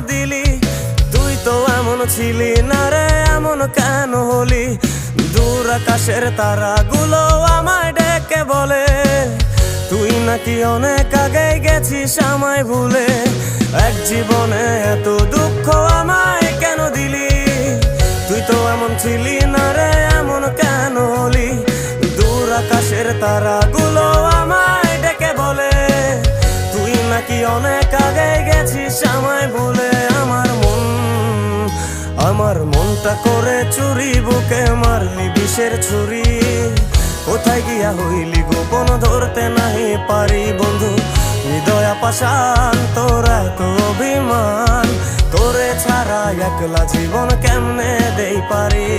দিলি? তুই তো এমন ছিলি না রে, এমন কেন হলি? দূর আকাশের তারাগুলো আমায় ডেকে বলে তুই নাকি অনেক আগে গেছিস আমায় ভুলে। এক জীবনে এত দুঃখ আমায় কেন দিলি? তুই তো এমন ছিলি না রে, এমন কেন হলি? দূর আকাশের তারাগুলো আমায় ডেকে বলে তুই নাকি অনেক আগে গেছিস আমায় ভুলে। আমার মনটা করে চুরি, বুকে মারলি বিষের ছুরি। কোথায় গিয়া হইলি গোপন ধরতে নাহি পারি বন্ধু। হৃদয় পাষাণ তোর এত অভিমান, তোরে ছাড়া একলা জীবন কেমনে দেই পারি?